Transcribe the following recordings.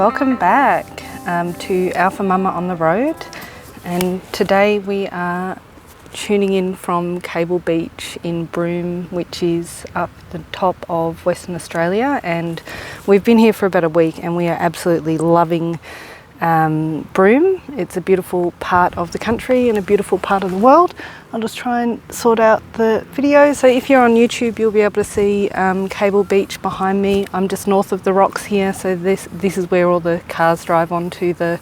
welcome back to Alpha Mama on the Road, and today we are tuning in from Cable Beach in Broome, which is up the top of Western Australia, and we've been here for about a week and we are absolutely loving Broome. It's a beautiful part of the country and a beautiful part of the world. I'll just try and sort out the video. So if you're on YouTube, you'll be able to see Cable Beach behind me. I'm just north of the rocks here, so this is where all the cars drive onto the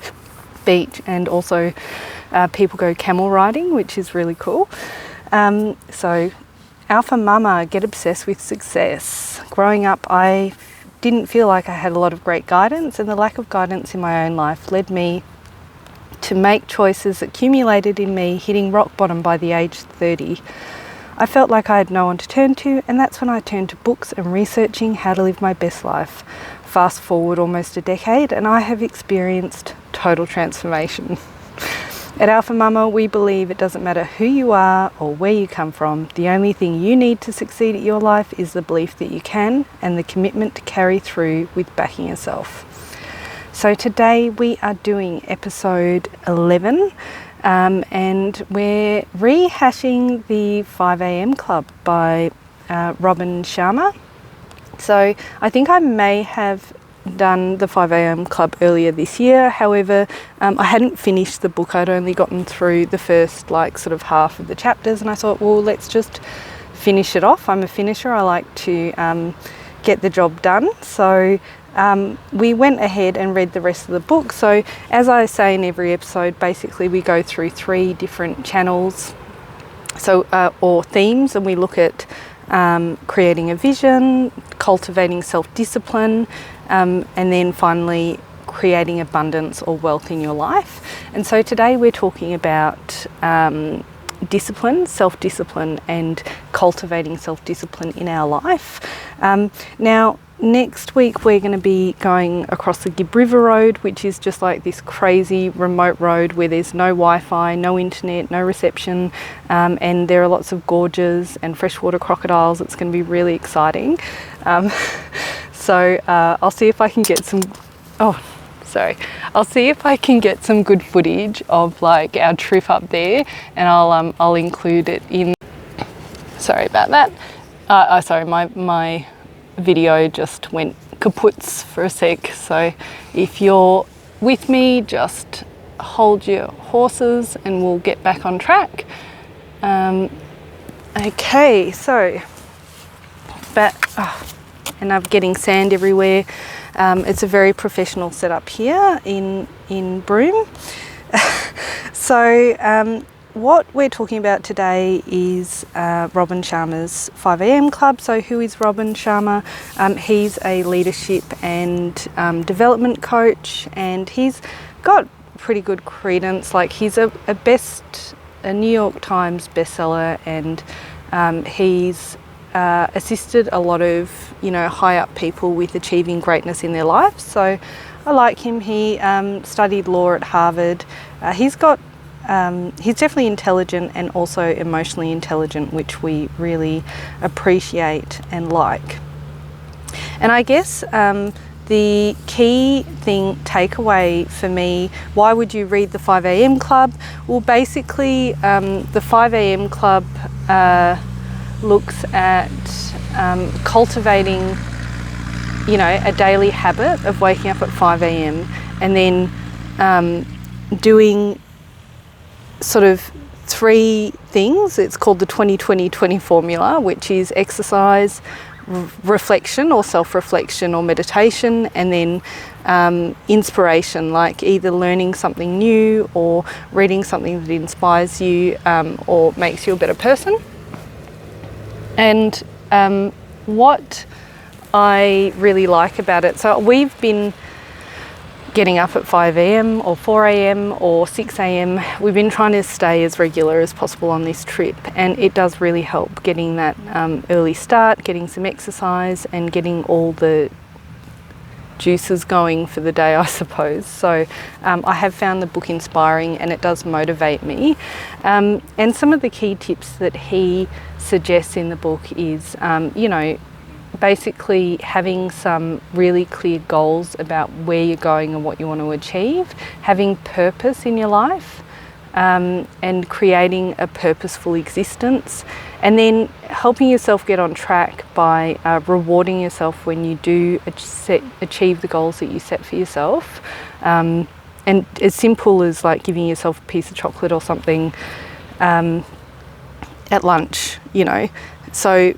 beach, and also people go camel riding, which is really cool. So Alpha Mama, get obsessed with success. Growing up, I didn't feel like I had a lot of great guidance, and the lack of guidance in my own life led me to make choices that accumulated in me hitting rock bottom by the age 30. I felt like I had no one to turn to, and that's when I turned to books and researching how to live my best life. Fast forward almost a decade and I have experienced total transformation. At Alpha Mama, we believe it doesn't matter who you are or where you come from. The only thing you need to succeed at your life is the belief that you can and the commitment to carry through with backing yourself. So today we are doing episode 11 and we're rehashing the 5am Club by Robin Sharma. So I think I may have done the 5am Club earlier this year. However, I hadn't finished the book. I'd only gotten through the first sort of half of the chapters, and I thought, well, let's just finish it off. I'm a finisher. I like to get the job done. So we went ahead and read the rest of the book. So as I say in every episode, basically we go through 3 different channels, or themes, and we look at creating a vision, cultivating self-discipline, and then finally creating abundance or wealth in your life. And so today we're talking about discipline, self-discipline, and cultivating self-discipline in our life. Now, next week we're going to be going across the Gibb River Road, which is just like this crazy remote road where there's no Wi-Fi, no internet, no reception, and there are lots of gorges and freshwater crocodiles. It's going to be really exciting. So I'll see if I can get some I'll see if I can get some good footage of like our trip up there, and I'll include it in. Sorry about that. Sorry, my video just went kaputs for a sec, so if you're with me, just hold your horses and we'll get back on track. Okay, so and I'm getting sand everywhere. It's a very professional setup here in Broome. So what we're talking about today is Robin Sharma's 5am Club. So who is Robin Sharma? He's a leadership and development coach, and he's got pretty good credence. Like, he's a New York Times bestseller, and he's assisted a lot of high up people with achieving greatness in their lives. So I like him. He studied law at Harvard. He's definitely intelligent and also emotionally intelligent, which we really appreciate and like. And I guess the key takeaway for me, why would you read the 5am Club? Well, basically the 5am Club looks at cultivating a daily habit of waking up at 5am and then doing sort of 3 things. It's called the 20-20-20 formula, which is exercise, reflection or self-reflection or meditation, and then inspiration, like either learning something new or reading something that inspires you or makes you a better person. And what I really like about it, so we've been getting up at 5am or 4am or 6am. We've been trying to stay as regular as possible on this trip, and it does really help getting that early start, getting some exercise, and getting all the juices going for the day, I suppose. So I have found the book inspiring, and it does motivate me. And some of the key tips that he suggests in the book is, basically having some really clear goals about where you're going and what you want to achieve, having purpose in your life, and creating a purposeful existence, and then helping yourself get on track by rewarding yourself when you do achieve the goals that you set for yourself. And as simple as like giving yourself a piece of chocolate or something at lunch, you know. So,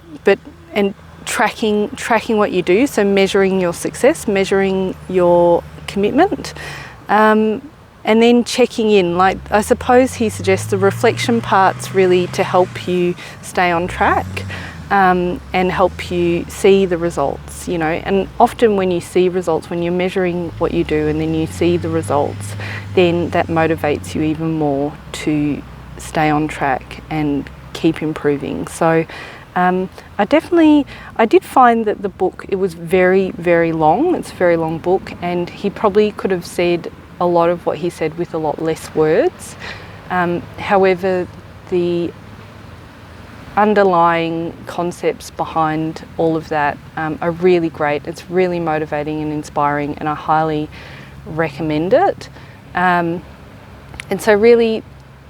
and tracking what you do, so measuring your success, measuring your commitment, and then checking in. Like, I suppose he suggests the reflection part's really to help you stay on track, and help you see the results, you know. And often when you see results, when you're measuring what you do and then you see the results, then that motivates you even more to stay on track and keep improving. So I did find that the book, it was very, very long. It's a very long book, and he probably could have said a lot of what he said with a lot less words. However, the underlying concepts behind all of that are really great. It's really motivating and inspiring, and I highly recommend it. And so really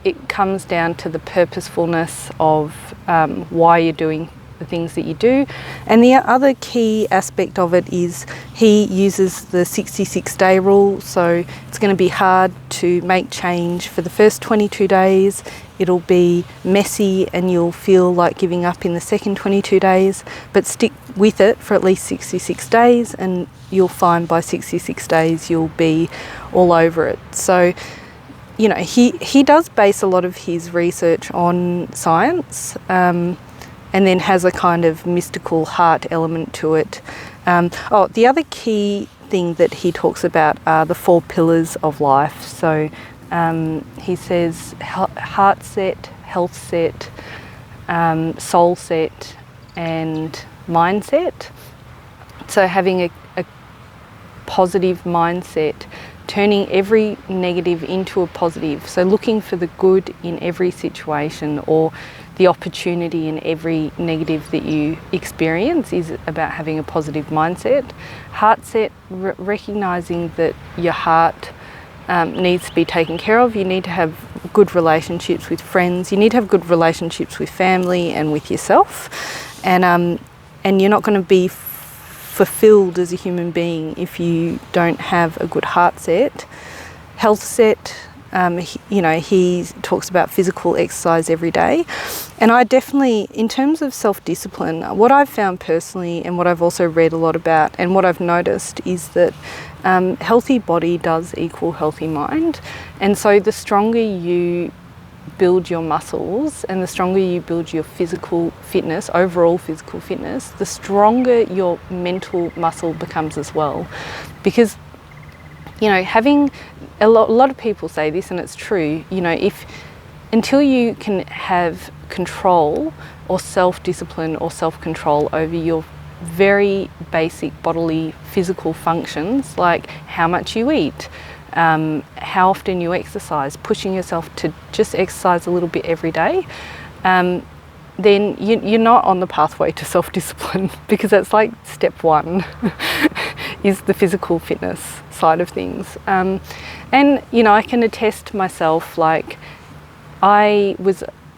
it comes down to the purposefulness of why you're doing the things that you do. And the other key aspect of it is he uses the 66-day rule. So it's going to be hard to make change for the first 22 days. It'll be messy and you'll feel like giving up in the second 22 days, but stick with it for at least 66 days and you'll find by 66 days you'll be all over it. So, you know, he does base a lot of his research on science, and then has a kind of mystical heart element to it. The other key thing that he talks about are the 4 pillars of life. So he says heart set, health set, soul set, and mindset. So having a positive mindset, turning every negative into a positive. So looking for the good in every situation, or the opportunity in every negative that you experience, is about having a positive mindset. Heart set, recognising that your heart needs to be taken care of. You need to have good relationships with friends. You need to have good relationships with family and with yourself. And you're not going to be fulfilled as a human being if you don't have a good heart set. Health set, he talks about physical exercise every day. And I definitely, in terms of self-discipline, what I've found personally and what I've also read a lot about and what I've noticed is that healthy body does equal healthy mind. And so the stronger you build your muscles and the stronger you build your physical fitness, overall physical fitness, the stronger your mental muscle becomes as well. Because, you know, having a lot of people say this, and it's true, you know, until you can have control or self-discipline or self-control over your very basic bodily physical functions, like how much you eat, how often you exercise, pushing yourself to just exercise a little bit every day, then you're not on the pathway to self-discipline, because that's like step one is the physical fitness side of things. And, you know, I can attest myself, like I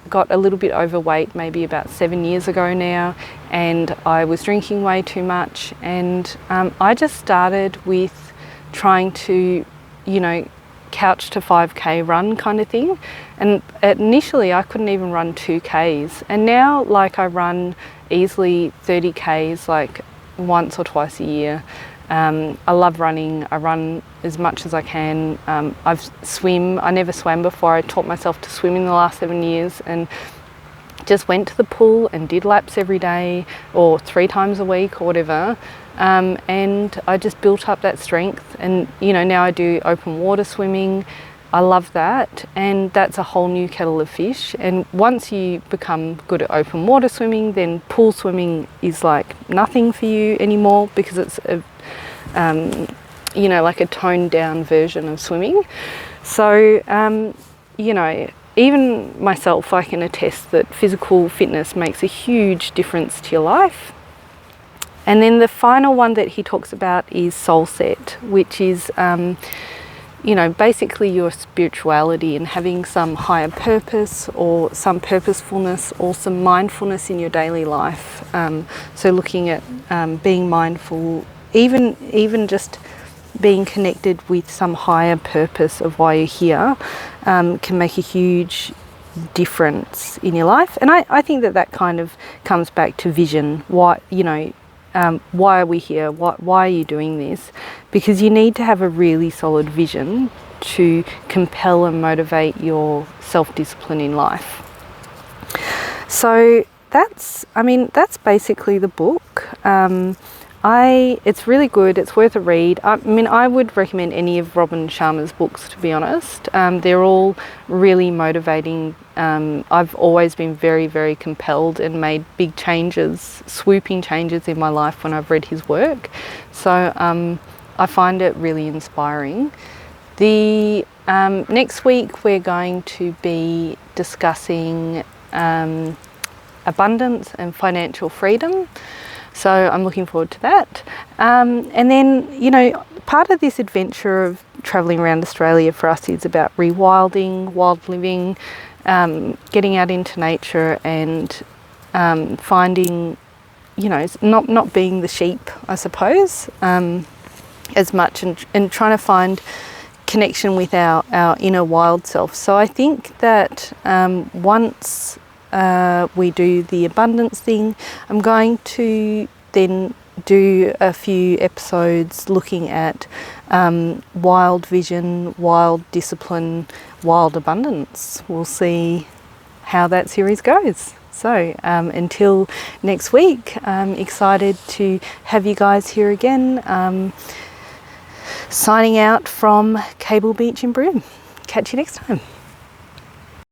got a little bit overweight maybe about 7 years ago now, and I was drinking way too much, and I just started with trying to, you know, couch to 5k run kind of thing. And initially I couldn't even run 2k's, and now like I run easily 30k's like once or twice a year. I love running. I run as much as I can. I've swim. I never swam before. I taught myself to swim in the last 7 years, and just went to the pool and did laps every day or 3 times a week or whatever. And I just built up that strength, and you know, now I do open water swimming. I love that, and that's a whole new kettle of fish. And once you become good at open water swimming, then pool swimming is like nothing for you anymore, because it's a you know, like a toned down version of swimming. So you know, even myself, I can attest that physical fitness makes a huge difference to your life. And then the final one that he talks about is soul set, which is, you know, basically your spirituality and having some higher purpose or some purposefulness or some mindfulness in your daily life. So looking at being mindful, even just being connected with some higher purpose of why you're here can make a huge difference in your life. And I think that kind of comes back to vision. Why, you know, why are we here? Why are you doing this? Because you need to have a really solid vision to compel and motivate your self-discipline in life. So that's basically the book. It's really good. It's worth a read. I mean, I would recommend any of Robin Sharma's books, to be honest. They're all really motivating. I've always been very, very compelled and made big changes, swooping changes in my life when I've read his work. So I find it really inspiring. Next week we're going to be discussing abundance and financial freedom. So I'm looking forward to that. And then, you know, part of this adventure of travelling around Australia for us is about rewilding, wild living, getting out into nature and finding, you know, not being the sheep, I suppose, as much, and trying to find connection with our inner wild self. So I think that once we do the abundance thing, I'm going to then do a few episodes looking at wild vision, wild discipline, wild abundance. We'll see how that series goes. So until next week, I'm excited to have you guys here again. Signing out from Cable Beach in Broome. Catch you next time.